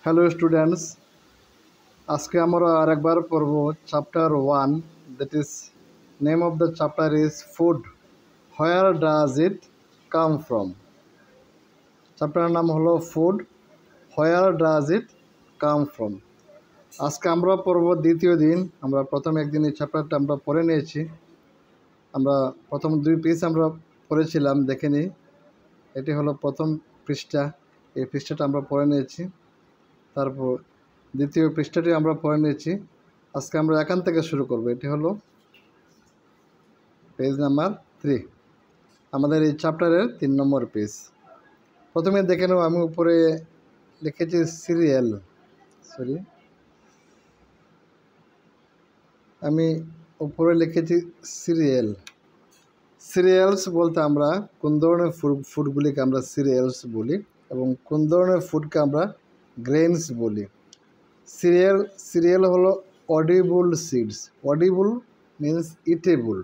Hello students, আজকে আমরা আরেকবার পড়ব chapter 1, that is name of the chapter is food, where does it come from. চ্যাপ্টারের নাম হলো food, where does it come from. আজকে আমরা পড়ব দ্বিতীয় দিন। আমরা প্রথম একদিন এই চ্যাপ্টারটা আমরা পড়ে নিয়েছি। আমরা প্রথম 2 পেজ আমরা পড়েছিলাম, দেখে নিই। এটি হলো প্রথম পৃষ্ঠা, এই পৃষ্ঠাটা আমরা পড়ে নিয়েছি। তারপর দ্বিতীয় পৃষ্ঠাটি আমরা পড়ে নিয়েছি। আজকে আমরা এখান থেকে শুরু করব। এটি হলো পেজ নাম্বার 3, আমাদের এই চ্যাপ্টারের 3 নম্বর পেজ। প্রথমে দেখে নেব, আমি উপরে লিখেছি সিরিয়াল, আমি উপরে লিখেছি সিরিয়াল। সিরিয়ালস বলতে আমরা কোন ধরনের ফুডগুলিকে আমরা সিরিয়ালস বলি এবং কোন ধরনের ফুডকে আমরা গ্রেনস বলি। সিরিয়াল হলো audible seeds. Audible means eatable.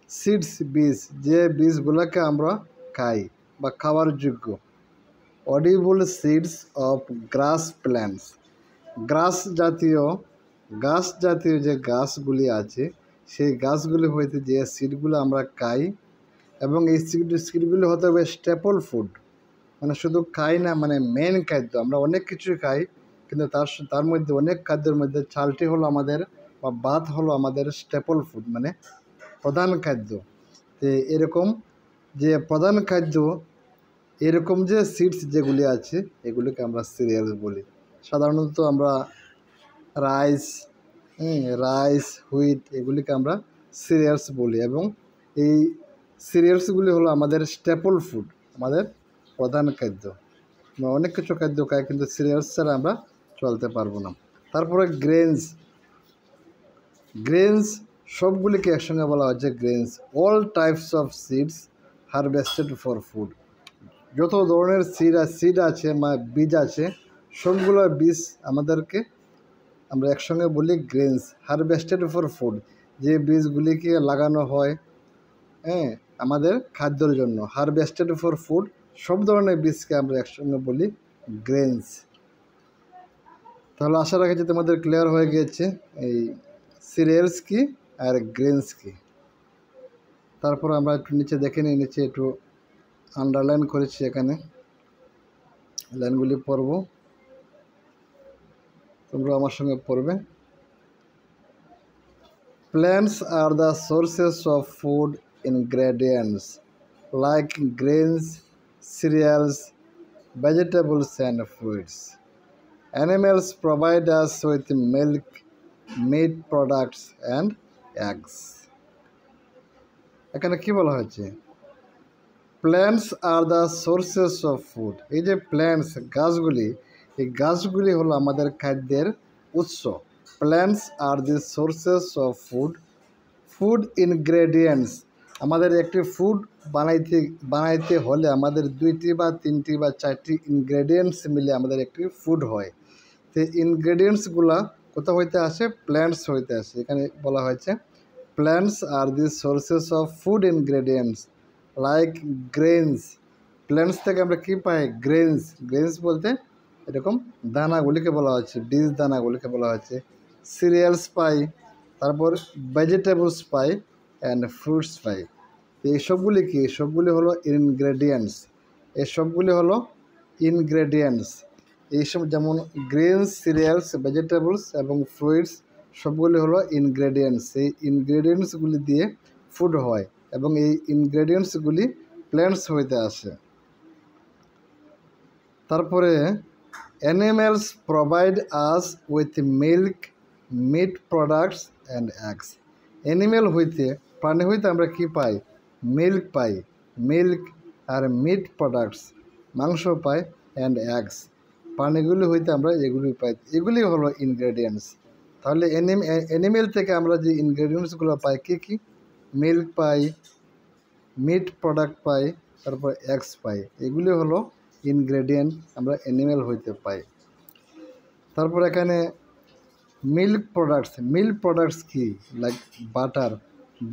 Seeds বীজ, যে বীজগুলোকে আমরা খাই বা খাওয়ার যোগ্য। Audible seeds of glass plants. গাছ জাতীয় যে গাছগুলি আছে, সেই গাছগুলি হইতে যে সিডগুলো আমরা খাই, এবং এই সিডগুলি হতে হবে স্টেপল ফুড, মানে শুধু খাই না, মানে মেন খাদ্য। আমরা অনেক কিছু খাই, কিন্তু তার মধ্যে অনেক খাদ্যের মধ্যে চালটি হলো আমাদের, বা ভাত হলো আমাদের স্টেপল ফুড, মানে প্রধান খাদ্য। তো এরকম যে প্রধান খাদ্য, এরকম যে সিডস যেগুলি আছে, এগুলিকে আমরা সিরিয়ালস বলি। সাধারণত আমরা রাইস, হুইট, এগুলিকে আমরা সিরিয়ালস বলি, এবং এই সিরিয়ালসগুলি হলো আমাদের স্টেপল ফুড, আমাদের প্রধান খাদ্য। আমরা অনেক কিছু খাদ্য খাই, কিন্তু সিরিয়ালস ছাড়া আমরা চলতে পারবো না। তারপরে গ্রেনস সবগুলিকে একসঙ্গে বলা হচ্ছে grains. All types of seeds harvested for food. যত ধরনের সিড আছে বা বীজ আছে, সবগুলো বীজ আমাদেরকে আমরা একসঙ্গে বলি গ্রেনস। হারভেস্টেড ফর ফুড, যে বীজগুলিকে লাগানো হয় আমাদের খাদ্যের জন্য। হারভেস্টেড ফর ফুড, সব ধরনের বীজকে আমরা একসঙ্গে বলি গ্রেনস। তাহলে আশা রাখি যে তোমাদের ক্লিয়ার হয়ে গিয়েছে এই সিরিয়ালস কি আর গ্রেনস কি। তারপর আমরা একটু নিচে দেখে নিই, নিচে একটু আন্ডারলাইন করেছি, এখানে লাইনগুলি পড়ব, তোমরা আমার সঙ্গে পড়বে। Plants are the sources of food ingredients like grains, cereals, vegetables and fruits. Animals provide us with milk, meat products and eggs. এখানে কি বলা হয়েছে? Plants are the sources of food. এই যে প্ল্যান্টস, গাছগুলি, এই গাছগুলি হলো আমাদের খাদ্যের উৎস। Plants are the sources of food ingredients. আমাদের একটি ফুড বানাইতে হলে আমাদের 2টি বা 3টি বা 4টি ইনগ্রেডিয়েন্টস মিলে আমাদের একটি ফুড হয়। তো ইনগ্রেডিয়েন্টসগুলো কোথা হইতে আসে? প্ল্যান্টস হইতে আসে। এখানে বলা হয়েছে plants are the sources of food ingredients like grains. Plants থেকে আমরা কী পাই? গ্রেনস বলতে এরকম দানাগুলিকে বলা হচ্ছে, বীজ দানাগুলিকে বলা হচ্ছে। সিরিয়ালস পাই, তারপর ভেজিটেবলস পাই অ্যান্ড ফ্রুটস পাই। তো এইসবগুলি কি? সবগুলি হলো ইনগ্রেডিয়েন্টস। এসবগুলি হলো ইনগ্রেডিয়েন্টস। এইসব যেমন গ্রেনস, সিরিয়ালস, ভেজিটেবলস এবং ফ্রুটস, সবগুলি হলো ইনগ্রেডিয়েন্টস। এই ইনগ্রেডিয়েন্টসগুলি দিয়ে ফুড হয়, এবং এই ইনগ্রেডিয়েন্টসগুলি প্ল্যান্টস হইতে আসে। তারপরে animals provide us with milk, meat products and eggs. Animal হইতে, প্রাণী হইতে আমরা কি পাই? মিল্ক পাই, মিল্ক আর মিট প্রোডাক্টস, মাংস পাই, অ্যান্ড এগস, প্রাণীগুলি হইতে আমরা এগুলি পাই। এগুলি হলো ইনগ্রেডিয়েন্টস। তাহলে অ্যানিমেল থেকে আমরা যে ইনগ্রেডিয়েন্টসগুলো পাই, কী? মিল্ক পাই, মিট প্রোডাক্ট পাই, তারপর এগস পাই। এগুলি হলো ইনগ্রেডিয়েন্ট আমরা অ্যানিমেল হইতে পাই। তারপর এখানে মিল্ক প্রোডাক্টস কি? লাইক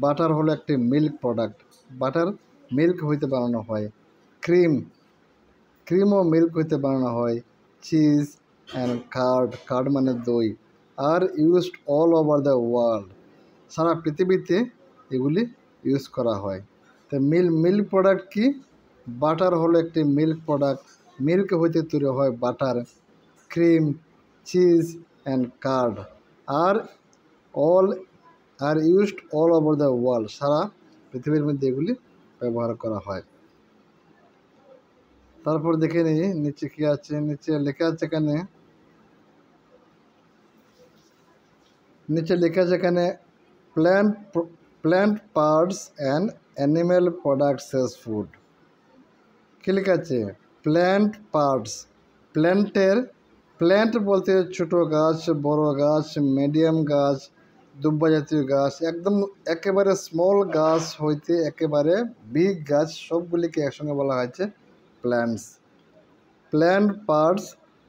বাটার হলো একটি মিল্ক প্রোডাক্ট। বাটার মিল্ক হইতে বানানো হয়। ক্রিমও মিল্ক হইতে বানানো হয়। চিজ, অ্যান্ড কার্ড মানে দই আর used all over the world. সারা পৃথিবীতে এগুলি ইউজ করা হয়। তো মিল্ক প্রোডাক্ট কি? বাটার হলো একটি মিল্ক প্রোডাক্ট। মিল্ক হইতে তৈরি হয় butter, cream, cheese and curd are all are used all over the world. সারা পৃথিবীর মধ্যে এগুলি ব্যবহার করা হয়। তারপর দেখে নিই নিচে কি আছে। নিচে লেখা আছে এখানে plant parts and animal products as food. কি লেখা আছে? Plant parts. প্ল্যান্ট বলতে ছোট গাছ, বড় গাছ, মিডিয়াম গাছ, দুব্বা জাতীয় গাছ, একেবারে স্মল গাছ হইতে একেবারে বিগ গাছ, সবগুলিকে একসঙ্গে বলা হয়েছে plants. Plant parts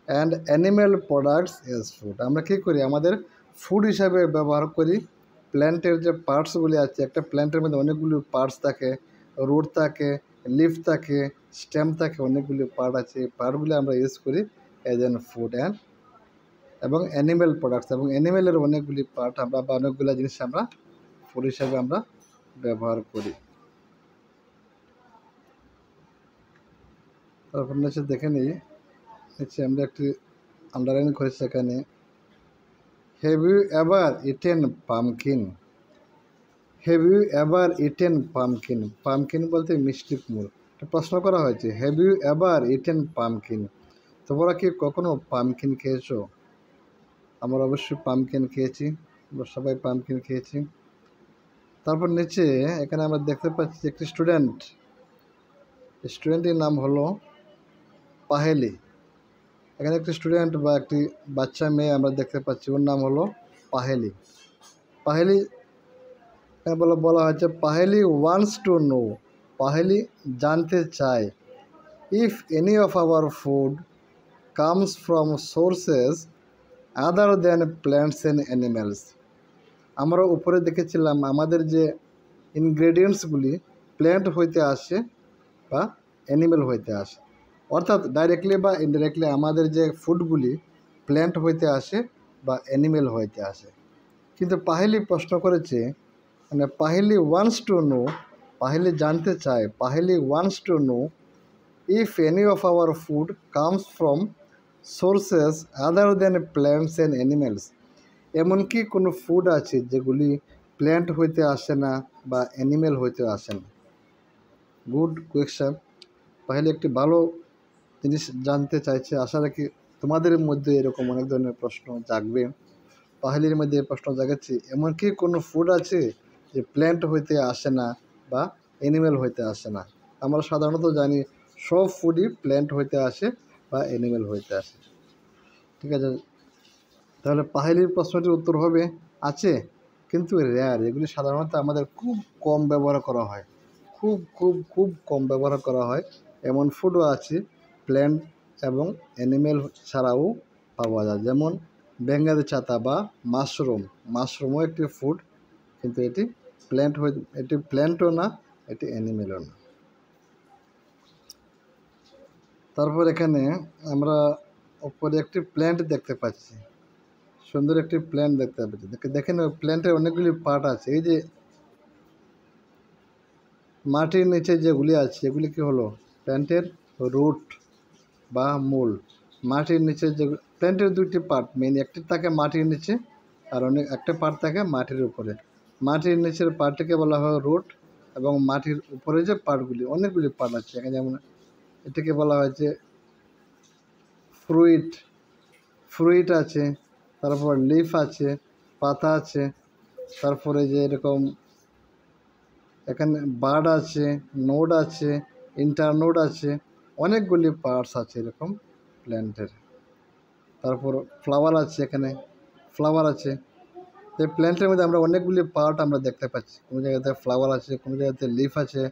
and animal products as food. আমরা কী করি? আমাদের ফুড হিসাবে ব্যবহার করি। প্ল্যান্টের যে পার্টসগুলি আছে, একটা প্ল্যান্টের মধ্যে অনেকগুলি পার্টস থাকে, রুট থাকে, লিফ থাকে, স্টেম থাকে, অনেকগুলি পার্ট আছে। এই পার্টগুলি আমরা ইউজ করি এজ এন ফুড এবং অ্যানিম্যাল প্রোডাক্টস, এবং অ্যানিম্যালের অনেকগুলি পার্ট আমরা বা অনেকগুলো জিনিস আমরা ফুড হিসাবে আমরা ব্যবহার করি। তারপর নিচে দেখে নিই, নিচে আমরা একটি আন্ডারলাইন করেছি এখানে, have you ever eaten pumpkin? Have you ever eaten pumpkin? Pumpkin বলতে মিষ্টি কুমড়ো। প্রশ্ন করা হয়েছে, have you ever eaten pumpkin? তোমরা কি কখনো পামকিন খেয়েছো? আমরা অবশ্যই পামকিন খেয়েছি, আমরা সবাই পামকিন খেয়েছি। তারপর নিচে এখানে আমরা দেখতে পাচ্ছি একটি স্টুডেন্টের নাম হলো পাহেলি। এখানে একটি স্টুডেন্ট বা একটি বাচ্চা মেয়ে আমরা দেখতে পাচ্ছি, ওর নাম হলো পাহেলি। বলা হয়েছে Paheli wants to know. Paheli জানতে চায়, if any of our food comes from sources other than plants and animals. আমরা উপরে দেখেছিলাম আমাদের যে ইনগ্রেডিয়েন্টসগুলি প্ল্যান্ট হইতে আসে বা অ্যানিম্যাল হইতে আসে, অর্থাৎ ডাইরেক্টলি বা ইনডাইরেক্টলি আমাদের যে ফুডগুলি প্ল্যান্ট হইতে আসে বা অ্যানিম্যাল হইতে আসে। কিন্তু পাহেলি প্রশ্ন করেছে, মানে Paheli wants to know, Paheli জানতে চায়, Paheli wants to know if any of our food comes from sources other than plants and animals. এমনকি কোনো ফুড আছে যেগুলি প্ল্যান্ট হইতে আসে না বা অ্যানিম্যাল হইতে আসে না। Good question. পাহেলি একটি ভালো জিনিস জানতে চাইছে। আশা রাখি তোমাদের মধ্যে এরকম অনেক ধরনের প্রশ্ন জাগবে। পাহেলির মধ্যে প্রশ্ন জাগাচ্ছি, এমন কি কোনো ফুড আছে যে প্ল্যান্ট হইতে আসে না বা অ্যানিম্যাল হইতে আসে না? আমরা সাধারণত জানি সব ফুডই প্ল্যান্ট হইতে আসে বা অ্যানিম্যাল হইতে আসে। ঠিক আছে, তাহলে পাহেলির প্রশ্নটির উত্তর হবে আছে, কিন্তু রেয়ার। এগুলি সাধারণত আমাদের খুব কম ব্যবহার করা হয়, খুব কম ব্যবহার করা হয়। এমন ফুডও আছে প্ল্যান্ট এবং অ্যানিম্যাল ছাড়াও পাওয়া যায়, যেমন বেঙ্গাল ছাতা বা মাশরুমও একটি ফুড, কিন্তু এটি প্ল্যান্টও না, এটি অ্যানিমেলও না। তারপর এখানে আমরা উপরে একটি প্ল্যান্ট দেখতে পাচ্ছি, সুন্দর একটি প্ল্যান্ট দেখতে পাচ্ছি। দেখেন ওই প্ল্যান্টের অনেকগুলি পার্ট আছে। এই যে মাটির নিচে যেগুলি আছে এগুলি কি হলো? প্ল্যান্টের রুট বা মূল। মাটির নিচে যে প্ল্যান্টের দুইটি পার্ট মেইন, একটি থাকে মাটির নিচে আর একটা পার্ট থাকে মাটির উপরে। মাটির নিচের পার্টটিকে বলা হয় রুট, এবং মাটির উপরে যে পার্টগুলি, অনেকগুলি পার্ট আছে এখানে, যেমন এটাকে বলা হয়েছে ফ্রুইট আছে, তারপর লিফ আছে, পাতা আছে, তারপরে যে এরকম এখানে বার্ড আছে, নোড আছে, ইন্টারনোড আছে, অনেকগুলি পার্টস আছে এরকম প্ল্যান্টের। তারপর ফ্লাওয়ার আছে, এখানে ফ্লাওয়ার আছে। এই প্ল্যান্টের মধ্যে আমরা অনেকগুলি পার্ট আমরা দেখতে পাচ্ছি। কোনো জায়গাতে ফ্লাওয়ার আছে, কোনো জায়গাতে লিফ আছে,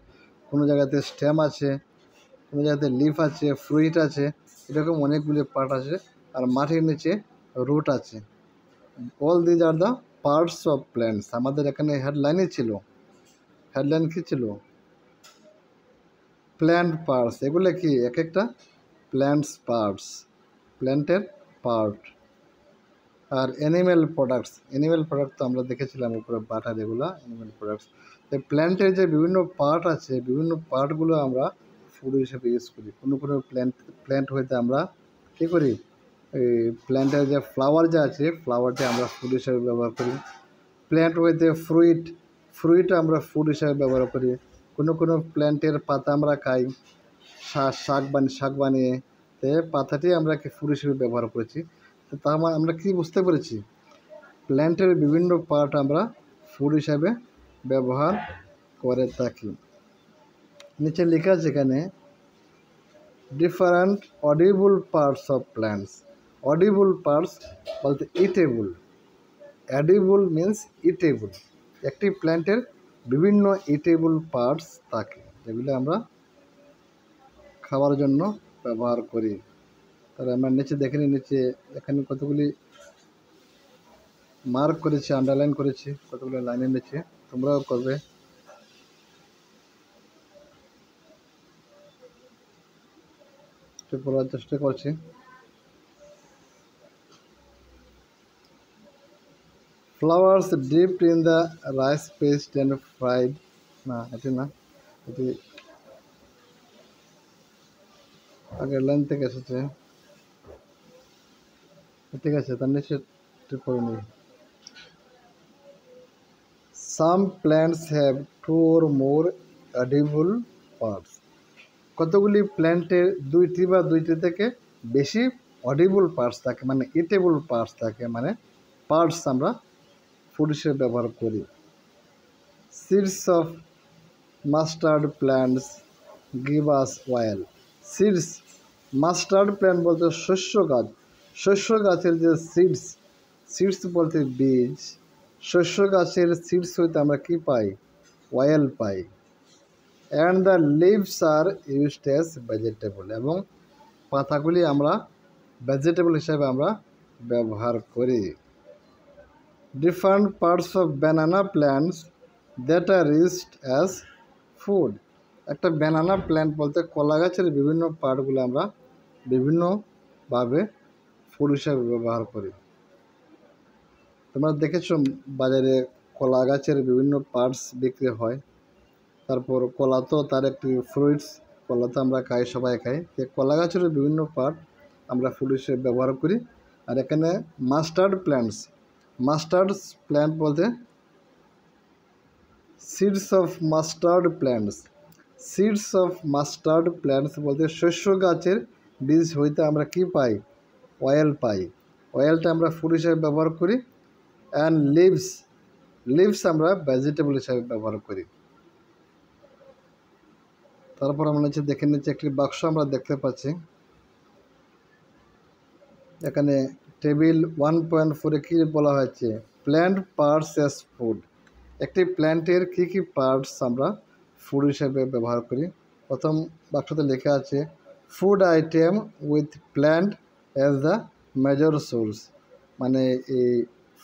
কোনো জায়গাতে স্টেম আছে, কোনো জায়গাতে লিফ আছে, ফ্রুইট আছে, এরকম অনেকগুলি পার্ট আছে। আর মাটির নিচে রুট আছে। All these are the parts of plants. আমাদের এখানে হেডলাইনই ছিল, হেডলাইন কী ছিল? Plant parts. এগুলো কি? এক একটা প্ল্যান্টস পার্টস, প্ল্যান্টের পার্ট। আর অ্যানিম্যাল প্রোডাক্ট তো আমরা দেখেছিলাম উপরে বাটার, এগুলো অ্যানিম্যাল প্রোডাক্টস। প্ল্যান্টের যে বিভিন্ন পার্ট আছে, বিভিন্ন পার্টগুলো আমরা ফুড হিসেবে ইউজ করি। কোনো প্ল্যান্ট হইতে আমরা কী করি, এই প্ল্যান্টের যে ফ্লাওয়ার যা আছে, ফ্লাওয়ারটা আমরা ফুড হিসেবে ব্যবহার করি। প্ল্যান্ট হইতে ফ্রুইট আমরা ফুড হিসেবে ব্যবহার করি। কোনো প্ল্যান্টের পাতা আমরা খাই, শাক বানিয়ে, পাতাটি আমরা কি ফুড হিসেবে ব্যবহার করেছি। তো তা আমরা কি বুঝতে পেরেছি, প্ল্যান্টের বিভিন্ন পার্ট আমরা ফুড হিসাবে ব্যবহার করে থাকি। নিচে লেখা আছে এখানে different audible parts of plants. Audible parts বলতে ইটেবল, এডিবল মিন্স ইটেবল। একটি প্ল্যান্টের বিভিন্ন ইটেবল পার্টস থাকে যেগুলো আমরা খাওয়ার জন্য ব্যবহার করি। তাহলে আমরা নিচে দেখে নিই, নিচে এখানে কতগুলি মার্ক করেছি, আন্ডারলাইন করেছি কতগুলো লাইনের নিচে, তোমরাও করবে। বলার চেষ্টা করছি। Flowers dipped in the rice paste and fried, না এটি না, এটি আগের লাইন থেকে এসেছে, ঠিক আছে, তার নিচে পড়ে নিই। সাম plants have 2 or more edible parts। কতগুলি প্ল্যান্টের দুইটি থেকে বেশি অডিবল পার্টস থাকে, মানে ইটেবল পার্টস থাকে, মানে পার্টস আমরা ফুড হিসেবে ব্যবহার করি। Seeds of mustard plants give us oil. Mustard plant বলতে শস্য গাছের যে সিডস বলতে বীজ, শস্য গাছের সিডস হইতে আমরা কি পাই, অয়েল পাই। And the leaves are used as vegetable, এবং পাতাগুলি আমরা ভেজিটেবল হিসাবে আমরা ব্যবহার করি। Different parts of banana plants that are used as food. একটা ব্যানানা প্ল্যান্ট বলতে কলা গাছের বিভিন্ন পার্টগুলো আমরা বিভিন্নভাবে ফুড হিসাবে ব্যবহার করি। তোমরা দেখেছো বাজারে কলা গাছের বিভিন্ন পার্টস বিক্রি হয়। তারপর কলা তো তার একটি ফ্রুইটস, কলা তো আমরা খাই, সবাই খাই। কলা গাছের বিভিন্ন পার্ট আমরা ফুড হিসেবে ব্যবহার করি। আর এখানে মাস্টার্ড প্ল্যান্ট বলতে সিডস অফ মাস্টার্ড প্ল্যান্টস বলতে শস্য গাছের বীজ হইতে আমরা কি পাই, অয়েল পাই। অয়েলটা আমরা ফুড হিসেবে ব্যবহার করি। অ্যান্ড লিভস আমরা ভেজিটেবল হিসাবে ব্যবহার করি। তারপর আমরা নিচে দেখে নিচ্ছি একটি বাক্স আমরা দেখতে পাচ্ছি। এখানে টেবিল 1.4 কি বলা হয়েছে, প্ল্যান্ট পার্টস অ্যাজ ফুড। একটি প্ল্যান্টের কী পার্টস আমরা ফুড হিসেবে ব্যবহার করি। প্রথম বাক্সতে লেখা আছে food item with plant as the major source. মানে এই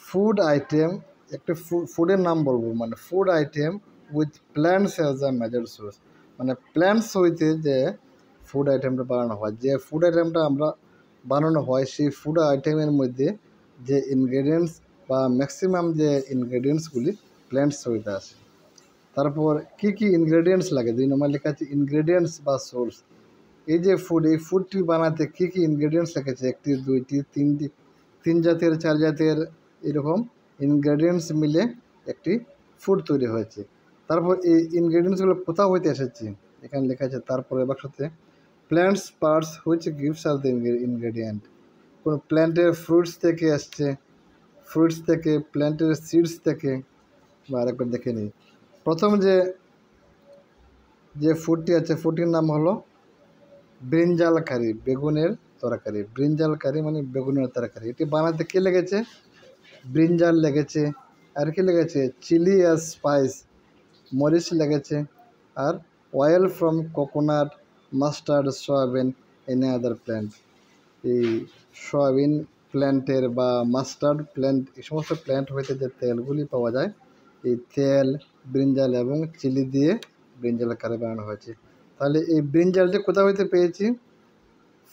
ফুড আইটেম, একটা ফুডের নাম বলবো, মানে food item with plants as the major source, মানে প্ল্যান্টস হইতে যে ফুড আইটেমটা বানানো হয়, যে ফুড আইটেমটা আমরা বানানো হয় সেই ফুড আইটেমের মধ্যে যে ইনগ্রেডিয়েন্টস বা ম্যাক্সিমাম যে ইনগ্রেডিয়েন্টসগুলি প্ল্যান্টস হইতে আসে। তারপর কি ইনগ্রেডিয়েন্টস লাগে, 2 নম্বর লেখা আছে ইনগ্রেডিয়েন্টস বা সোর্স। এই যে এই ফুডটি বানাতে কি ইনগ্রেডিয়েন্টস লেগেছে, 1টি 2টি 3টি 3 জাতের 4 জাতের এরকম ইনগ্রেডিয়েন্টস মিলে একটি ফুড তৈরি হয়েছে। তারপর এই ইনগ্রেডিয়েন্টসগুলো কোথাও হইতে এসেছে, এখানে লেখা আছে তারপরে বাক্সতে plants parts which gives us the ingredient. কোনো প্ল্যান্টের ফ্রুটস থেকে আসছে, প্ল্যান্টের সিডস থেকে। বা আরেকবার দেখে নিই, প্রথম যে ফুডটি আছে, ফুডটির নাম হলো ব্রিঞ্জাল কারি, বেগুনের তরকারি। ব্রিঞ্জাল কারি মানে বেগুনের তরকারি। এটি বানাতে কি লেগেছে, ব্রিঞ্জাল লেগেছে, আর কি লেগেছে, চিলি আর স্পাইস, মরিচ লেগেছে, আর oil from coconut, mustard, soybean, any other plant. এই সয়াবিন প্ল্যান্টের বা মাস্টার্ড প্ল্যান্ট, এই সমস্ত প্ল্যান্ট হইতে যে তেলগুলি পাওয়া যায়, এই তেল, ব্রিঞ্জাল এবং চিলি দিয়ে ব্রিঞ্জাল কারি বানানো হয়েছে। তাহলে এই ব্রিঞ্জালটি কোথা হইতে পেয়েছি,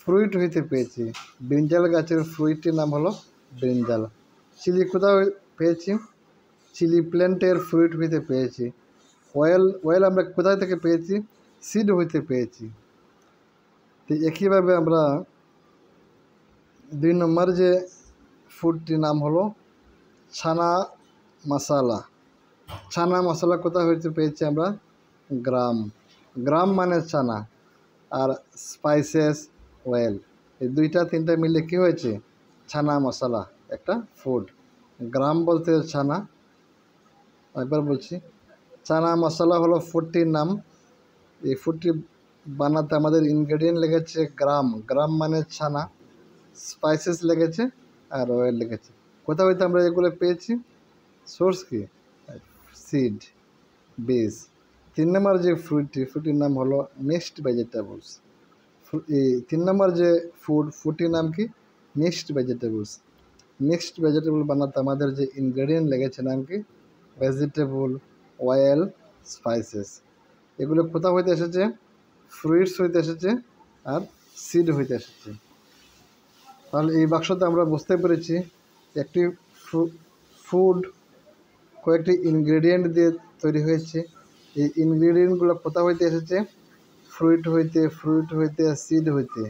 ফ্রুইট হইতে পেয়েছি। ব্রিঞ্জাল গাছের ফ্রুইটটির নাম হলো ব্রিঞ্জাল। চিলি কোথাও পেয়েছি? চিলি প্ল্যান্টের ফ্রুইট হইতে পেয়েছি। অয়েল আমরা কোথায় থেকে পেয়েছি? সিড হইতে পেয়েছি। তো একইভাবে আমরা 2 নম্বর যে ফুডটির নাম হলো ছানা মশলা। ছানা মশলা কোথায় হইতে পেয়েছি আমরা? গ্রাম। গ্রাম মানে ছানা, আর স্পাইসেস অয়েল, এই 2টা 3টা মিলে কি হয়েছে? ছানা মশলা, একটা ফুড। গ্রাম বলতে ছানা। একবার বলছি, ছানা মশলা হলো ফুডটির নাম। এই ফুডটি বানাতে আমাদের ইনগ্রেডিয়েন্ট লেগেছে গ্রাম। গ্রাম মানে ছানা, স্পাইসেস লেগেছে, আর অয়েল লেগেছে। কোথা হইতে আমরা এগুলো পেয়েছি? সোর্স কি? সিড, বীজ। 3 নম্বর যে ফুডটির নাম হলো মিক্সড ভেজিটেবলস। এই 3 নম্বর যে ফুডটির নাম কি? Mixed vegetables. মিক্সড ভেজিটেবল বানাতে আমাদের যে ইনগ্রেডিয়েন্ট লেগেছে নাম কি? Vegetable, oil, spices. এগুলো কোথা হইতে এসেছে? ফ্রুইটস হইতে এসেছে, আর সিড হইতে এসেছে। তাহলে এই বাক্সতে আমরা বুঝতে পেরেছি একটি ফুড কয়েকটি ইনগ্রেডিয়েন্ট দিয়ে তৈরি হয়েছে। এই ইনগ্রেডিয়েন্টগুলো কোথা হইতে এসেছে? ফ্রুইট হইতে, সিড হইতে।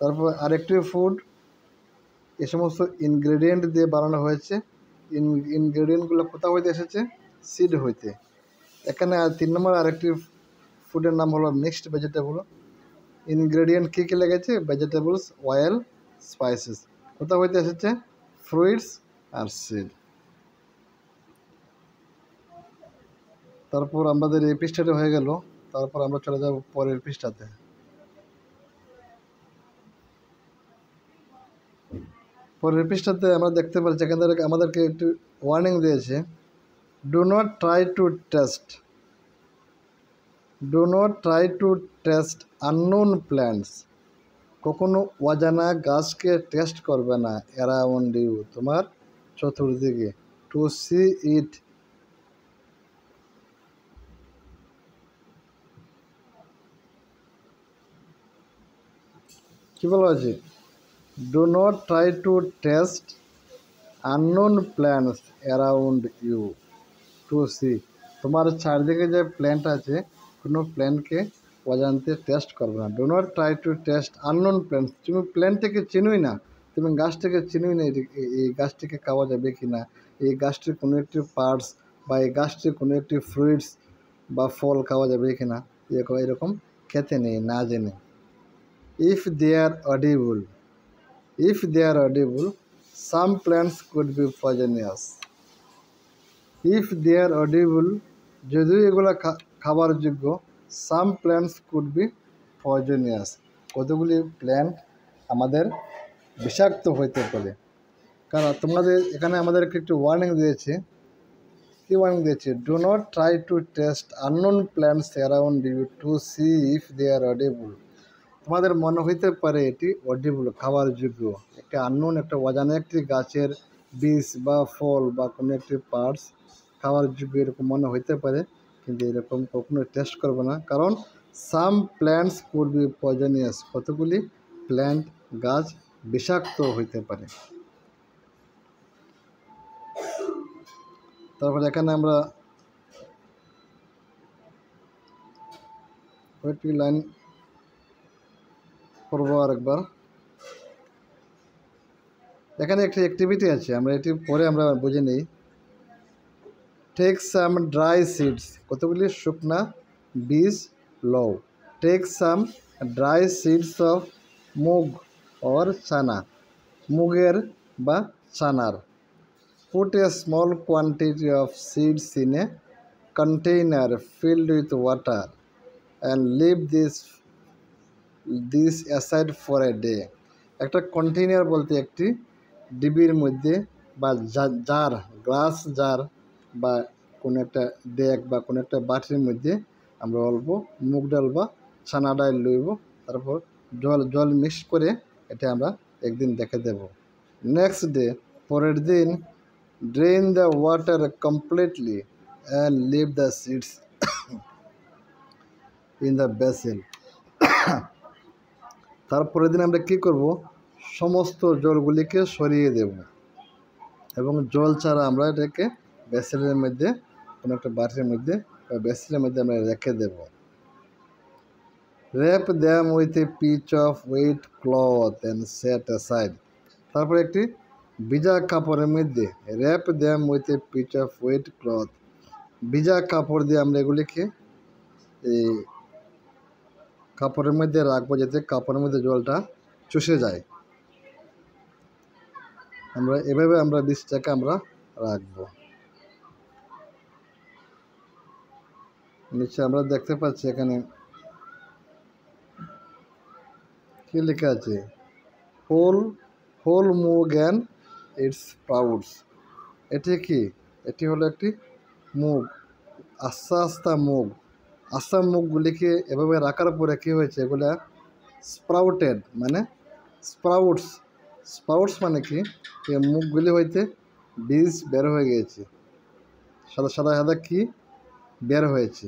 তারপর আরেকটি ফুড এ সমস্ত ইনগ্রেডিয়েন্ট দিয়ে বানানো হয়েছে। ইনগ্রেডিয়েন্টগুলো কোথা হইতে এসেছে? সিড হইতে। এখানে 3 নম্বর আরেকটি ফুডের নাম হলো মিক্সড ভেজিটেবল। ইনগ্রেডিয়েন্ট কী কী লেগেছে? Vegetables, oil, spices. কোথা হইতে এসেছে? ফ্রুইটস আর সিড। তারপর আমাদের এই পৃষ্ঠাটি হয়ে গেল। তারপর আমরা চলে যাব পরের পৃষ্ঠাতে। পরের পৃষ্ঠাতে আমরা দেখতে পাচ্ছি এখান থেকে আমাদেরকে একটু ওয়ার্নিং দিয়েছে, do not try to taste unknown plants. কখনো অজানা গাছকে টেস্ট করবে না, অ্যারাউন্ড ইউ, তোমার চতুর্দিকে, টু সি ইট। কি বলা হয়েছে? Do not try to taste unknown plants around you, to see. তোমার চারদিকে যে প্ল্যান্ট আছে, কোনো প্ল্যান্টকে অজান্তে টেস্ট করবে না। Do not try to taste unknown plants. তুমি প্ল্যান্টটাকে চিনোই না, তুমি গাছটাকে চিনোই না, এই গাছটিকে খাওয়া যাবে কি না, এই গাছটির কোনো একটি পার্টস বা এই গাছটির কোনো একটি ফ্রুইটস বা ফল খাওয়া যাবে কি না, এরকম খেতে নেই না জেনে। If they are edible, some plants could be poisonous. If they are edible, যদিও এগুলো খাবার যোগ্য, some plants could be poisonous, কতগুলি প্ল্যান্ট আমাদের বিষাক্ত হইতে পারে। কারণ তোমাদের এখানে আমাদেরকে একটু ওয়ার্নিং দিয়েছে। কি ওয়ার্নিং দিয়েছে? Do not try to taste unknown plants around you to see if they are edible. তোমাদের মনে হইতে পারে এটি অডিবল, খাবার যোগ্য, একটা আননোন, একটা অজানা একটি গাছের বীজ বা ফল বা কোনো একটি পার্টস খাওয়ার যোগ্য এরকম মনে হইতে পারে, কিন্তু এরকম কখনো টেস্ট করবে না। কারণ সাম প্ল্যান্টস কুড বি পয়জনিয়াস, কতগুলি প্ল্যান্ট, গাছ বিষাক্ত হইতে পারে। তারপর এখানে আমরা কয়েকটি লাইন পড়বো আরেকবার। এখানে একটি অ্যাক্টিভিটি আছে, আমরা এটি পরে আমরা বুঝে নিই। টেক সাম ড্রাই সিডস, কতগুলি শুকনা বীজ লও। Take some dry seeds of moong or chana, মুগের বা চানার। Put a small quantity of seeds in a container filled with water and leave this aside for a day. একটা কন্টেইনার বলতে একটি ডিবির মধ্যে বা জার, গ্লাস জার বা কোনো একটা ডেক বা কোনো একটা বাটির মধ্যে আমরা অল্প মুগ ডাল বা ছানা ডাল লইব। তারপর জল মিক্স করে এটা আমরা একদিন রেখে দেব। নেক্সট ডে, পরের দিন, drain the water completely and leave the seeds in the basin. তারপরের দিন আমরা কি করব, সমস্ত জলগুলিকে সরিয়ে দেব এবং জল ছাড়া আমরা এটাকে বেসিনের মধ্যে, কোনো একটা বাটির মধ্যে বা বেসিনের মধ্যে আমরা রেখে দেব। Wrap them with a piece of wet cloth and set aside. তারপরে একটি ভিজা কাপড়ের মধ্যে, wrap them with a piece of wet cloth, ভিজা কাপড় দিয়ে আমরা এগুলিকে এই কাপড়ের মধ্যে রাখবো, যাতে কাপড়ের মধ্যে জলটা চুষে যায়। আমরা এভাবে আমরা বীজটাকে আমরা রাখবো। নিচে আমরা দেখতে পাচ্ছি এখানে কি লেখা আছে, হোল মুগ অ্যান্ড ইটস স্প্রাউটস। এটি কি, এটি হলো একটি মুগ, আস্তা আস্তা মুগগুলিকে এভাবে রাখার পরে কী হয়েছে, এগুলা স্প্রাউটেড মানে স্প্রাউটস মানে কি, এই মুগগুলি হইতে বীজ বের হয়ে গিয়েছে, সাদা সাদা কি বের হয়েছে,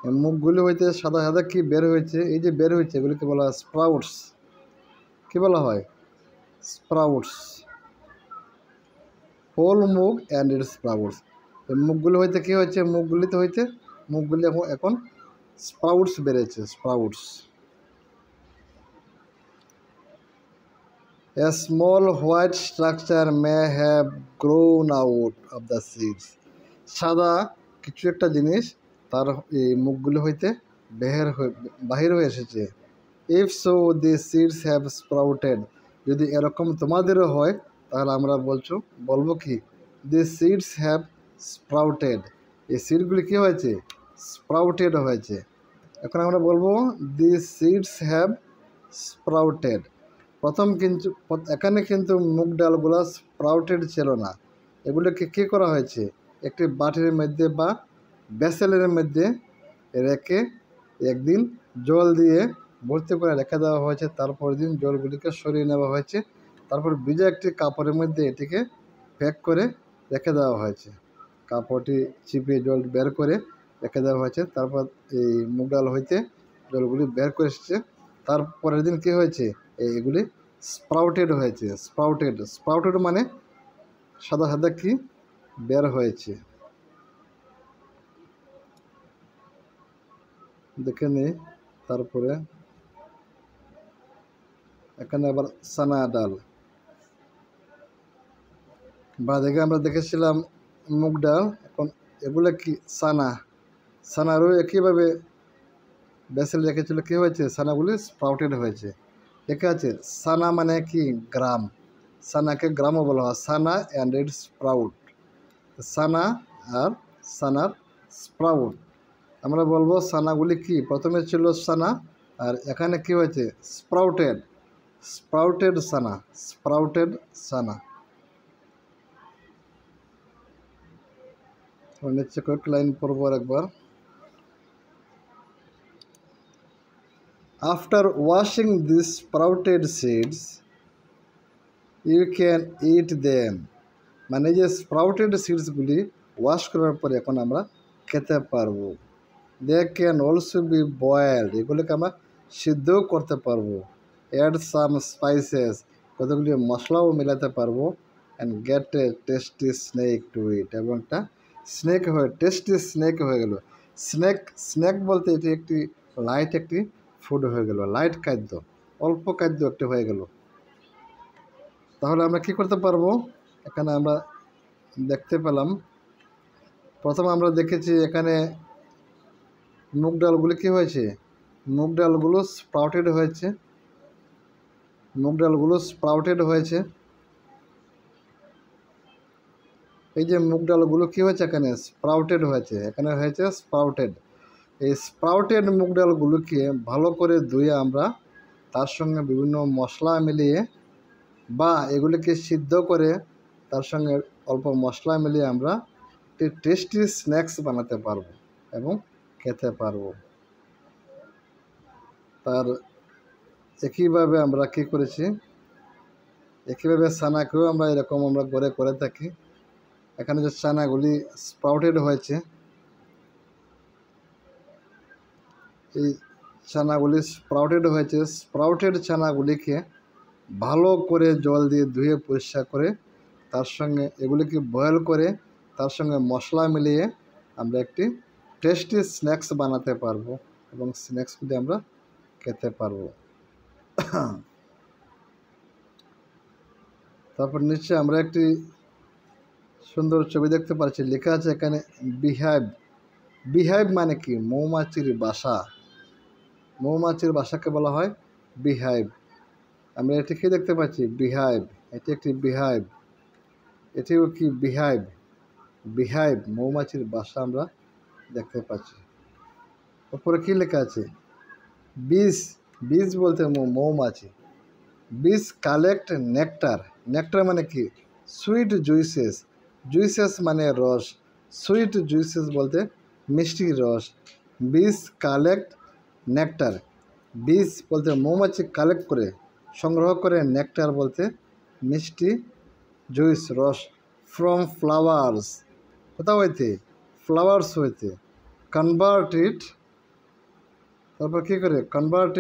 এই মুগগুলি হইতে সাদা কি বের হয়েছে, এই যে বের হয়েছে এগুলিকে বলা হয় স্প্রাউটস। কী বলা হয়, স্প্রাউটস। হোল মুগ অ্যান্ড ইটস স্প্রাউটস। এই মুগগুলি হইতে কী হয়েছে, মুগগুলি এখন স্প্রাউটস বেড়েছে, sprouts. A small white structure may have grown out of the seeds. সাদা কিছু একটা জিনিস তার এই মুখগুলো হইতে বাহির হয়ে এসেছে। If so, the seeds have sprouted. যদি এরকম তোমাদেরও হয় তাহলে আমরা বলবো কি, the seeds have sprouted. এই সিডগুলি কী হয়েছে, স্প্রাউটেড হয়েছে। এখন আমরা বলবো the seeds have sprouted. কিন্তু এখানে কিন্তু মুগ ডালগুলো স্প্রাউটেড ছিল না, এগুলোকে কী করা হয়েছে, একটি বাটির মধ্যে বা বেসেলের মধ্যে রেখে একদিন জল দিয়ে ভর্তি করে রেখে দেওয়া হয়েছে। তারপর দিন জলগুলিকে সরিয়ে নেওয়া হয়েছে, তারপর ভিজা একটি কাপড়ের মধ্যে এটিকে প্যাক করে রেখে দেওয়া হয়েছে, কাপড়টি চিপিয়ে জল বের করে রেখে দেওয়া হয়েছে। তারপর এই মুগ ডাল হইতে জলগুলি বের করে এসেছে, তারপরের দিন কী হয়েছে, এগুলি স্প্রাউটেড হয়েছে। স্প্রাউটেড মানে সাদা কি বের হয়েছে। দেখে নিই। তারপরে এখানে আবার সানা ডাল, বাঁদিকে আমরা দেখেছিলাম মুগ ডাল, এখন এগুলো কি সানারও একইভাবে বেসেল রেখেছিল, কী হয়েছে, সানাগুলি স্প্রাউটেড হয়েছে। লেখা আছে সানা মানে কি গ্রাম, সানাকে গ্রামও বলা হয়, chana and its sprout, chana আর সানার স্প্রাউট। আমরা বলবো সানাগুলি কি, প্রথমে ছিল সানা আর এখানে কি হয়েছে, স্প্রাউটেড সানা। নিচে কয়েক লাইন পড়বো একবার। After washing these sprouted seeds, you can eat them. মানে যে স্প্রাউটেড সিডসগুলি ওয়াশ করার পরে এখন আমরা খেতে পারবো। They can also be boiled. এগুলোকে আমরা সিদ্ধও করতে পারবো। Add some spices. কতগুলি মশলাও মেলাতে পারবো। And get a tasty snake to eat. এবং একটা টেস্টি স্নেক হয়ে গেল। স্নেক বলতে এটি একটি লাইট একটি ফুড হয়ে গেল, লাইট খাদ্য, অল্প খাদ্য একটি হয়ে গেল। তাহলে আমরা কি করতে পারবো, এখানে আমরা দেখতে পেলাম, প্রথমে আমরা দেখেছি এখানে মুগ ডালগুলি কী হয়েছে, মুগ ডালগুলো স্প্রাউটেড হয়েছে। এই যে মুগ ডালগুলো কী হয়েছে, এখানে স্প্রাউটেড হয়েছে, এই স্প্রাউটেড মুগ ডালগুলোকে ভালো করে ধুয়ে আমরা তার সঙ্গে বিভিন্ন মশলা মিলিয়ে বা এগুলিকে সিদ্ধ করে তার সঙ্গে অল্প মশলা মিলিয়ে আমরা একটি টেস্টি স্ন্যাক্স বানাতে পারবো এবং খেতে পারবো। তার একইভাবে আমরা কী করেছি, একইভাবে সানাকেও আমরা এরকম আমরা করে থাকি। এখানে যে চানাগুলি স্প্রাউটেড হয়েছে, এই ছানাগুলি স্প্রাউটেড হয়েছে, স্প্রাউটেড ছানাগুলিকে ভালো করে জল দিয়ে ধুয়ে পরিষ্কার করে তার সঙ্গে এগুলিকে বয়েল করে তার সঙ্গে মশলা মিলিয়ে আমরা একটি টেস্টি স্ন্যাক্স বানাতে পারবো এবং স্ন্যাক্সগুলি আমরা খেতে পারবো। তারপর নিচে আমরা একটি সুন্দর ছবি দেখতে পাচ্ছি, লেখা আছে এখানে বিহেভ। বিহেভ মানে কি? মৌমাছির বাসা। মৌমাছির বাসাকে বলা হয় বিহেভ। আমরা এটি কি দেখতে পাচ্ছি? বিহেভ। এটি একটি বিহেভ। এটিও কি বিহেভ? বিহেভ মৌমাছির বাসা আমরা দেখতে পাচ্ছি। উপরে কি লেখা আছে? বীজ। বীজ বলতে মৌমাছি। বীজ কালেক্ট নেকটার। নেকটার মানে কি? সুইট জুইসেস। জুইসেস মানে রস। সুইট জুইসেস বলতে মিষ্টি রস। বীজ কালেক্ট নেকটার। বীজ বলতে মৌমাছি কালেক্ট করে, সংগ্রহ করে। নেকটার বলতে মিষ্টি জুইস রস। From flowers. কোথাও হইতে? ফ্লাওয়ার্স হইতে। কনভার্ট ইট। তারপর কী করে? Convert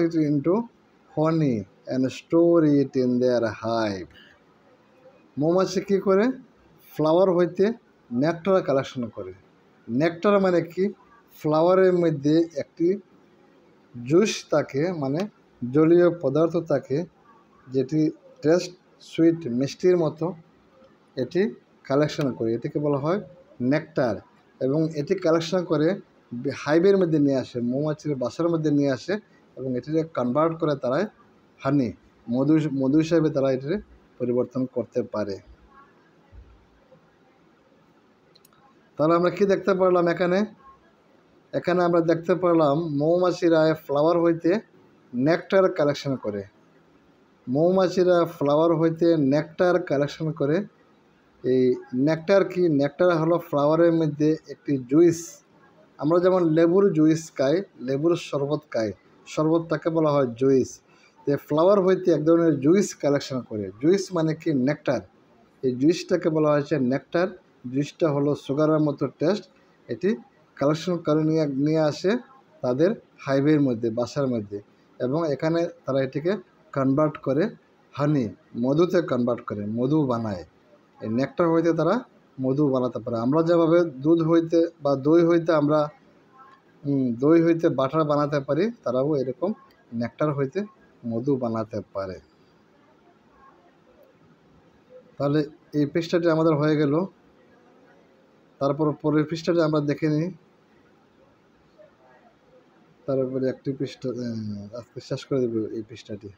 it into honey and store it in their hive. মৌমাছি কী করে? ফ্লাওয়ার হইতে নেকটার কালেকশন করে। নেকটার মানে কি? ফ্লাওয়ারের মধ্যে একটি জুস থাকে, মানে জলীয় পদার্থ থাকে, যেটি টেস্ট সুইট মিষ্টির মতো। এটি কালেকশন করে, এটিকে বলা হয় নেকটার। এবং এটি কালেকশন করে হাইভের মধ্যে নিয়ে আসে, মৌমাছির বাসার মধ্যে নিয়ে আসে এবং এটিকে কনভার্ট করে তারা হানি, মধু হিসাবে তারা এটিকে পরিবর্তন করতে পারে। তাহলে আমরা কি দেখতে পারলাম এখানে? এখানে আমরা দেখতে পারলাম মৌমাছিরা ফ্লাওয়ার হইতে নেকটার কালেকশন করে। মৌমাছিরা ফ্লাওয়ার হইতে নেকটার কালেকশন করে। এই নেকটার কি? নেকটার হলো ফ্লাওয়ারের মধ্যে একটি জুইস। আমরা যেমন লেবুর জুইস খাই, লেবুর শরবত খাই, শরবতটাকে বলা হয় জুইস। তো ফ্লাওয়ার হইতে এক ধরনের জুইস কালেকশন করে। জুইস মানে কি? নেকটার। এই জুইসটাকে বলা হয়েছে নেকটার। জুইসটা হলো সুগারের মতো টেস্ট। এটি কালেকশন করে নিয়ে আসে তাদের হাইভের মধ্যে, বাসার মধ্যে, এবং এখানে তারা এটিকে কনভার্ট করে হানি, মধুতে কনভার্ট করে, মধু বানায়। এই নেকটার হইতে তারা মধু বানাতে পারে। আমরা যেভাবে দুধ হইতে বা দই হইতে আমরা দই হইতে বাটার বানাতে পারি, তারাও এরকম নেকটার হইতে মধু বানাতে পারে। তাহলে এই পৃষ্ঠাটি আমাদের হয়ে গেল। তারপর পরের পৃষ্ঠাটি আমরা দেখে নিই। তারপরে একটি পৃষ্ঠা আজকে শেষ করে দেব এই পৃষ্ঠাটি।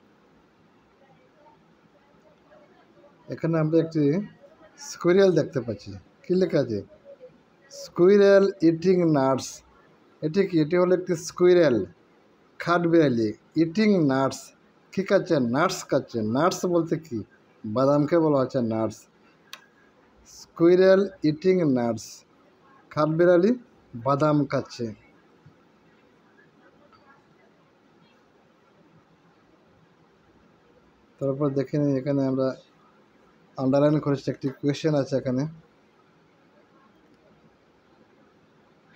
এখানে আমরা একটি স্কুইরেল দেখতে পাচ্ছি। কী লেখা আছে? Squirrel eating nuts. এটি কি? এটি হলো একটি স্কুইরেল, খাটবিড়ালি, ইটিং নাটস। কী খাচ্ছে? নাটস খাচ্ছে। নাটস বলতে কি? বাদামকে বলা হচ্ছে নাটস। স্কুইরেল ইটিং নাটস, খাটবিড়ালি বাদাম খাচ্ছে। তারপর দেখে নিই, এখানে আমরা আন্ডারলাইন করেছি, একটি কোয়েশ্চেন আছে এখানে।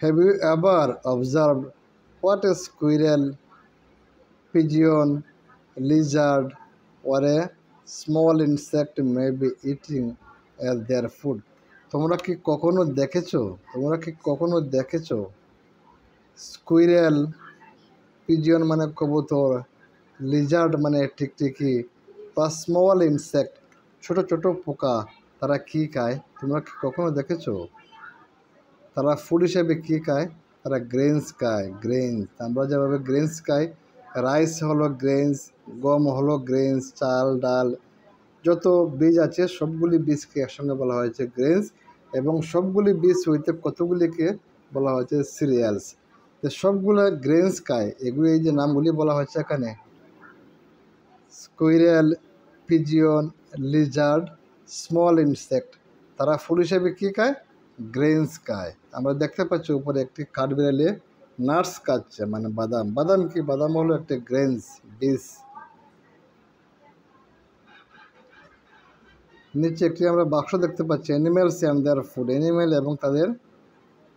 Have you ever observed what a squirrel, pigeon, lizard, or a small insect may be eating as their food? তোমরা কি কখনো দেখেছো স্কুইরেল, পিজিয়ন মানে কবুতর, লিজার্ড মানে টিকটিকি, বা স্মল ইনসেক্ট ছোট ছোট পোকা, তারা কি খায়? তোমরা কি কখনো দেখেছো? তারা ফুড হিসেবে কী খায়? তারা গ্রেনস খায়। গ্রেনস, আমরা যেভাবে গ্রেনস খাই, রাইস হলো গ্রেনস, গম হলো গ্রেনস, চাল ডাল যত বীজ আছে সবগুলি বীজকে একসঙ্গে বলা হয়েছে গ্রেনস, এবং সবগুলি বীজ হইতে কতগুলিকে বলা হয়েছে সিরিয়ালস। তো সবগুলো গ্রেনস খায়। এগুলি এই যে নামগুলি বলা হয়েছে এখানে, squirrel, pigeon, Lizaad, small insect, তারা ফুড হিসেবে কী খায়? গ্রেনস খায়। আমরা দেখতে পাচ্ছি উপরে একটি কাঠবিড়ালি নাটস খাচ্ছে, মানে বাদাম। বাদাম কি? বাদাম হলো একটি গ্রেনস, বীজ। নিচে একটি আমরা বাক্স দেখতে পাচ্ছি, animals and their food, animal এবং তাদের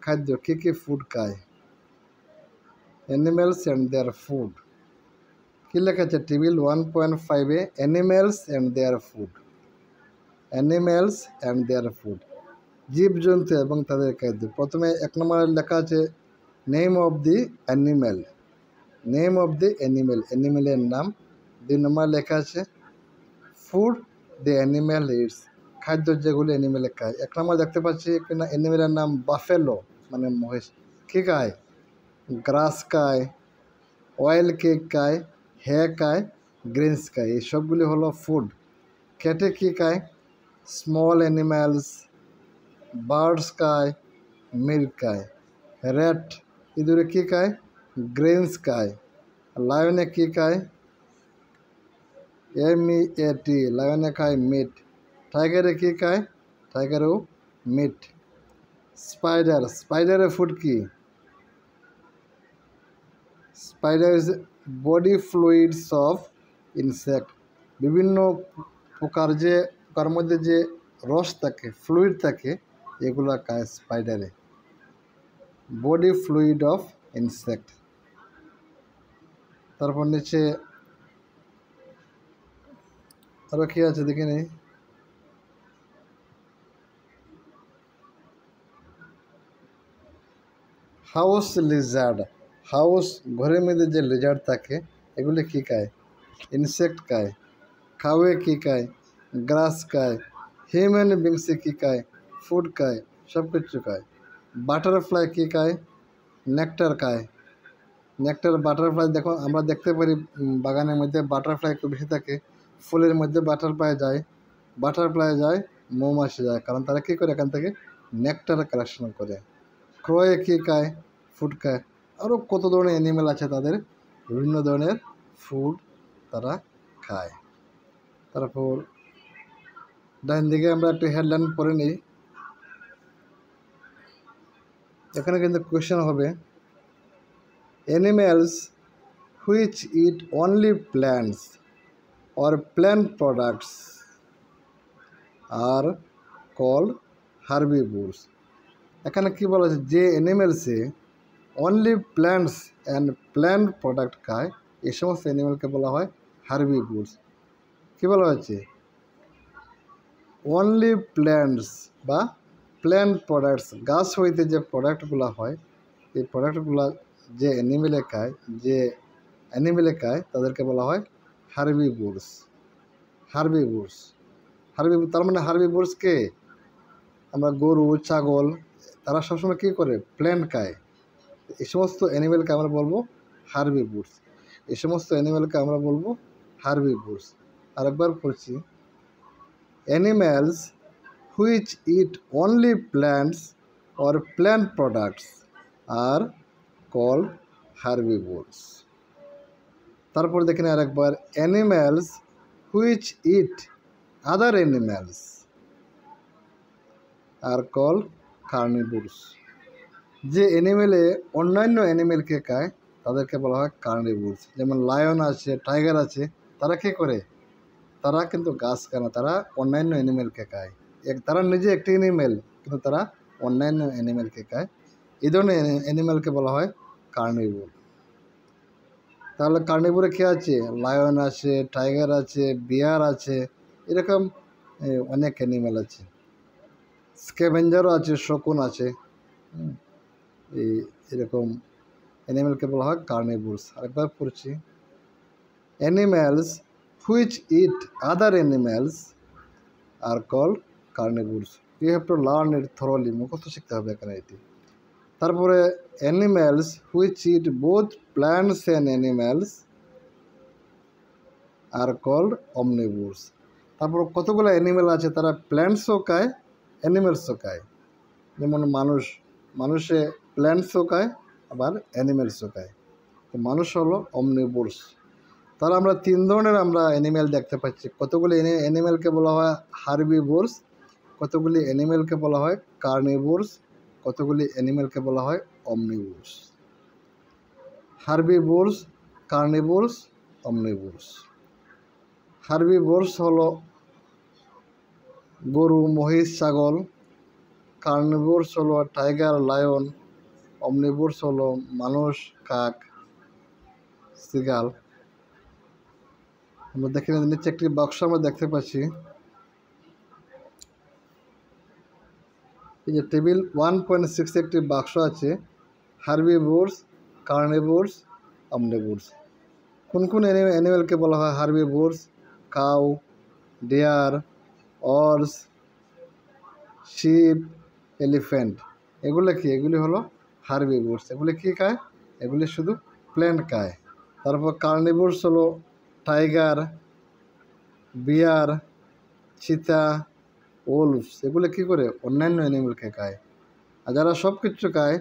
খাদ্য কী কী ফুড খায়? Animals and their food. কী লেখা আছে টেবিল 1.5-এ? Animals and their food. Animals and their food, জীবজন্তু এবং তাদের খাদ্য। প্রথমে 1 নম্বরে লেখা আছে name of the animal. Name of the animal, অ্যানিমেলের নাম। 2 নম্বরে লেখা আছে ফুড দি অ্যানিমেল ইটস, খাদ্য যেগুলি অ্যানিমেলে খায়। 1 নম্বর দেখতে পাচ্ছি অ্যানিমেলের নাম বাফেলো, মানে মহিষ। কী খায়? গ্রাস খায়, অয়েল কেক খায়, হে খায়, গ্রিনস খায়। এই সবগুলি হলো ফুড। খেটে কী খায়? স্মল অ্যানিম্যালস, বার্ডস খায়, মিল্ক খায়। র্যাট ইঁদুরে কী খায়? গ্রেনস খায়। লায়নে কী খায়? MEAT, লায়নে খায় মিট। টাইগারে কী খায়? টাইগারও মিট। স্পাইডার, স্পাইডারের ফুড কি? Spider is body fluids of insect. বিভিন্ন পোকার মধ্যে যে রস থাকে, ফ্লুইড থাকে, এগুলো খায় স্পাইডারে। Body fluid of insect. তারপর নিচে আরও কী আছে দেখে নিই। হাউস লিজার্ড, হাউস ঘরের মধ্যে যে লিজার্ড থাকে, এগুলি কী খায়? ইনসেক্ট খায়। কাউয়ে কী খায়? গ্রাস খায়। হিউম্যান বিংসে কী খায়? ফুড খায়, সব কিছু খায়। বাটারফ্লাই কী খায়? নেকটার খায়। নেকটার, বাটারফ্লাই দেখো আমরা দেখতে পারি বাগানের মধ্যে বাটারফ্লাই একটু বেশি থাকে। ফুলের মধ্যে বাটারফ্লাই যায়, মৌমাছি যায়, কারণ তারা কী করে? এখান থেকে নেকটার কালেকশন করে। ক্রয়ে কী খায়? ফুড খায়। আরও কত ধরনের অ্যানিমেল আছে, তাদের বিভিন্ন ধরনের ফুড তারা খায়। তারপর ডান দিকে আমরা একটু হেডলাইন পড়ে নিই। এখানে কিন্তু কোয়েশ্চেন হবে animals which eat only plants or plant products are called herbivores. এখানে কি বলা আছে? যে অ্যানিমেলসে only plants and plant product খায়, এই সমস্ত অ্যানিমেলকে বলা হয় হার্বিভোরস। কী বলা হয়েছে? অনলি প্ল্যান্টস বা প্ল্যান্ট প্রোডাক্টস, গাছ হইতে যে প্রোডাক্টগুলো হয়, এই প্রোডাক্টগুলো যে অ্যানিমেলে খায় তাদেরকে বলা হয় হার্বিভোরস। হার্বিভোরস, তার মানে হার্বিভোরসকে আমরা গরু, ছাগল, তারা সবসময় কী করে? প্ল্যান্ট খায়। এই সমস্ত অ্যানিমেলকে আমরা বলবো হার্বিভোরস। এই সমস্ত অ্যানিমেলকে আমরা বলবো হার্বিভোরস। আরেকবার পড়ছি, animals which eat only plants or plant products are called herbivores. তারপর দেখেন আরেকবার, animals which eat other animals are called carnivores. যে অ্যানিমেলে অন্যান্য অ্যানিমেলকে খায় তাদেরকে বলা হয় কার্নিভোরস। যেমন লায়ন আছে, টাইগার আছে, তারা কী করে? তারা কিন্তু গাছ খায় না, তারা অন্যান্য অ্যানিমেলকে খায়। তারা নিজে একটি অ্যানিমেল, কিন্তু তারা অন্যান্য অ্যানিমেলকে খায়। এই ধরনের অ্যানিমেলকে বলা হয় কার্নিভোর। তাহলে কার্নিভোরে কী আছে? লায়ন আছে, টাইগার আছে, বিয়ার আছে, এরকম অনেক অ্যানিমেল আছে। স্ক্যাভেঞ্জারও আছে, শকুন আছে। এরকম অ্যানিমেলকে বলা হয় কার্নিভোরস। আরেকবার পড়ছি, animals which eat other animals are called carnivores. You have to learn it thoroughly, মুখস্থ শিখতে হবে এখানে এটি। তারপরে animals which eat both plants and animals are called omnivores. তারপর কতগুলো অ্যানিমেল আছে, তারা প্ল্যান্টসও খায়, অ্যানিমেলসও খায়। যেমন মানুষে প্ল্যান্টসও খায়, আবার অ্যানিমেলসও খায়। তো মানুষ হলো অমনিভোরস। তাহলে আমরা 3 ধরনের অ্যানিমেল দেখতে পাচ্ছি। কতগুলি অ্যানিমেলকে বলা হয় হার্বিভোরস, কতগুলি অ্যানিমেলকে বলা হয় কার্নিভোরস, কতগুলি অ্যানিমেলকে বলা হয় অমনিভোরস। হার্বিভোরস, কার্নিভোরস, অমনিভোরস। হার্বিভোরস হলো গরু, মহিষ, ছাগল, কার্নিভোরস হলো টাইগার, লায়ন। অমনিভোরস হলো মানুষ, কাক, সিগাল। আমরা দেখে নিচে একটি বাক্স আমরা দেখতে পাচ্ছি। এই যে টেবিল 1.6 একটি বাক্স আছে, হার্বিভোরস, কার্নিভোরস, অমনিভোরস। কোন কোন অ্যানিমেলকে বলা হয় herbivores? Cow, deer, horse, sheep, elephant. এগুলো কি? এগুলি হলো হার্বিভোরস। এগুলি কি খায়? এগুলি শুধু প্ল্যান্ট খায়। তারপর কার্নিভোরস হলো টাইগার, বিয়ার, চিতা, ওলফস। এগুলো কি করে? অন্যান্য অ্যানিমেলকে খায়। আর যারা সব কিছু খায়,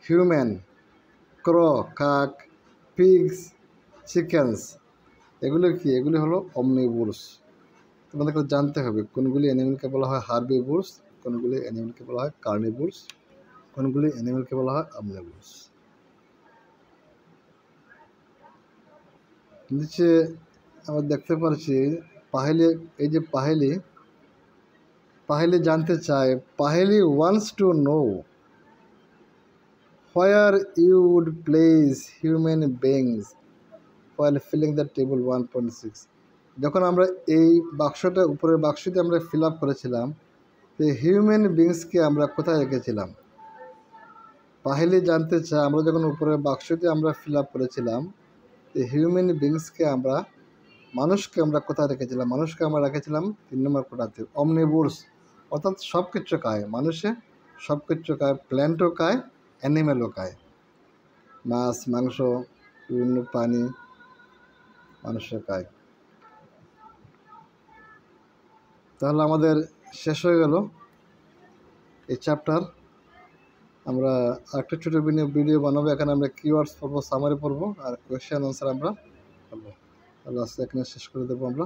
হিউম্যান, ক্র, কাক, পিগস, চিকেন্স। এগুলো কি? এগুলি হলো অমনিভোরস। তোমাদেরকে জানতে হবে কোনগুলি অ্যানিমেলকে বলা হয় হার্বিভোরস, কোনগুলি অ্যানিমেলকে বলা হয় কার্নিভোরস, কোনগুলি অ্যানিমেলকে বলা হয় অমনিভোরস। নিচে আমরা দেখতে পাচ্ছি পাহেলি। এই যে পাহেলি জানতে চায়, Paheli wants to know where you would place human beings while filling the table 1.6। যখন আমরা এই বাক্সটা, উপরের বাক্সটি আমরা ফিল আপ করেছিলাম, তো হিউম্যান বিংসকে আমরা কোথায় রেখেছিলাম? পাহেলি জানতে চায়, আমরা যখন উপরের বাক্সটি আমরা ফিল আপ করেছিলাম, তো হিউম্যান বিংসকে আমরা, মানুষকে আমরা কোথায় রেখেছিলাম? মানুষকে আমরা রেখেছিলাম 3 নম্বর কোটাতে, অমনিভোরস। অর্থাৎ সব কিছু খায়, মানুষে সব কিছু খায়, প্ল্যান্টও খায়, অ্যানিমেলও খায়। মাছ, মাংস, বিভিন্ন প্রাণী মানুষের খায়। তাহলে আমাদের শেষ হয়ে গেল এই চ্যাপ্টার। আমরা আরেকটা ছোটো ভিডিও বানাবো। এখানে আমরা কিওয়ার্ডস পড়বো, সামারি পড়বো, আর কোয়েশ্চেন আনসার আমরা করবো। তাহলে আজকে এখানে শেষ করে দেবো আমরা।